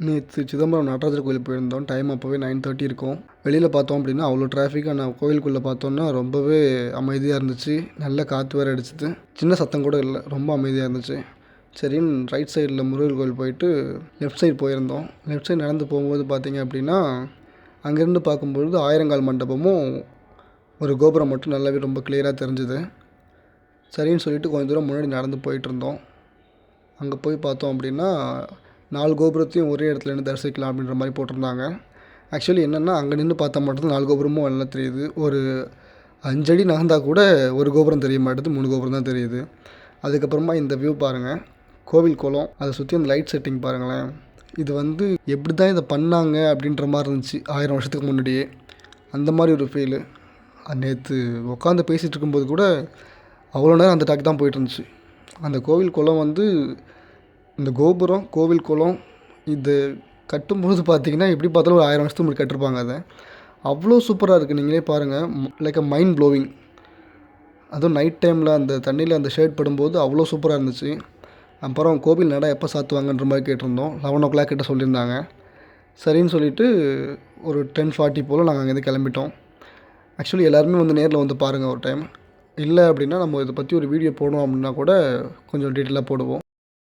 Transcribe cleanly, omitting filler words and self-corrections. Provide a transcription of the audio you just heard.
நேற்று சிதம்பரம் நடராஜர் கோயில் போயிருந்தோம். டைம் அப்போவே 9:30 இருக்கும். வெளியில் பார்த்தோம் அப்படின்னா அவ்வளோ டிராஃபிக். ஆனால் கோவிலுக்குள்ளே பார்த்தோன்னா ரொம்பவே அமைதியாக இருந்துச்சு. நல்ல காற்று வேறு அடிச்சுது. சின்ன சத்தம் கூட இல்லை, ரொம்ப அமைதியாக இருந்துச்சு. சரின்னு ரைட் சைடில் முருகர் கோயில் போயிட்டு லெஃப்ட் சைடு போயிருந்தோம். லெஃப்ட் சைடு நடந்து போகும்போது பார்த்தீங்க அப்படின்னா அங்கேருந்து பார்க்கும்பொழுது ஆயிரங்கால் மண்டபமும் ஒரு கோபுரம் மட்டும் நல்லாவே ரொம்ப கிளியராக தெரிஞ்சுது. சரின்னு சொல்லிட்டு கொஞ்சம் தூரம் முன்னாடி நடந்து போயிட்டுருந்தோம். அங்கே போய் பார்த்தோம் அப்படின்னா 4 கோபுரத்தையும் ஒரே இடத்துல நின்று தரிசிக்கலாம் அப்படின்ற மாதிரி போட்டிருந்தாங்க. ஆக்சுவலி என்னென்னா அங்கே நின்று பார்த்தா மட்டும்தான் 4 கோபுரமும் நல்லா தெரியுது. ஒரு 5 அடி நகர்ந்தால் கூட ஒரு கோபுரம் தெரிய மாட்டேது, 3 கோபுரம் தான் தெரியுது. அதுக்கப்புறமா இந்த வியூ பாருங்கள், கோவில் குளம், அதை சுற்றி அந்த லைட் செட்டிங் பாருங்களேன். இது வந்து எப்படி தான் இதை பண்ணாங்க அப்படின்ற மாதிரி இருந்துச்சு 1000 வருஷத்துக்கு முன்னாடியே. அந்த மாதிரி ஒரு ஃபீலு. நேற்று உட்காந்து பேசிகிட்டு இருக்கும்போது கூட அவ்வளோ நேரம் அந்த டாக் தான் போயிட்டு இருந்துச்சு. அந்த கோவில் குளம் வந்து இந்த கோபுரம், கோவில் குளம் இது கட்டும்போது பார்த்தீங்கன்னா எப்படி பார்த்தாலும் ஒரு 1000 வருஷத்துக்கு முன்னாடி கட்டிருப்பாங்க. அதை அவ்வளோ சூப்பராக இருக்குது. நீங்களே பாருங்கள், லைக் அ மைண்ட் ப்ளோவிங். அதுவும் நைட் டைமில் அந்த தண்ணியில் அந்த ஷேட் படும்போது அவ்வளோ சூப்பராக இருந்துச்சு. அப்புறம் கோவில் நடை எப்போ சாத்துவாங்கன்ற மாதிரி கேட்டிருந்தோம். 11 o'clock கிட்ட சொல்லியிருந்தாங்க. சரின்னு சொல்லிவிட்டு ஒரு 10:40 போல் நாங்கள் அங்கேருந்து கிளம்பிட்டோம். ஆக்சுவலி எல்லாருமே வந்து நேரில் வந்து பாருங்கள் ஒரு டைம். இல்லை அப்படின்னா நம்ம இதை பற்றி ஒரு வீடியோ போடணும் அப்படின்னா கூட கொஞ்சம் டீட்டெயிலாக போடுவோம்.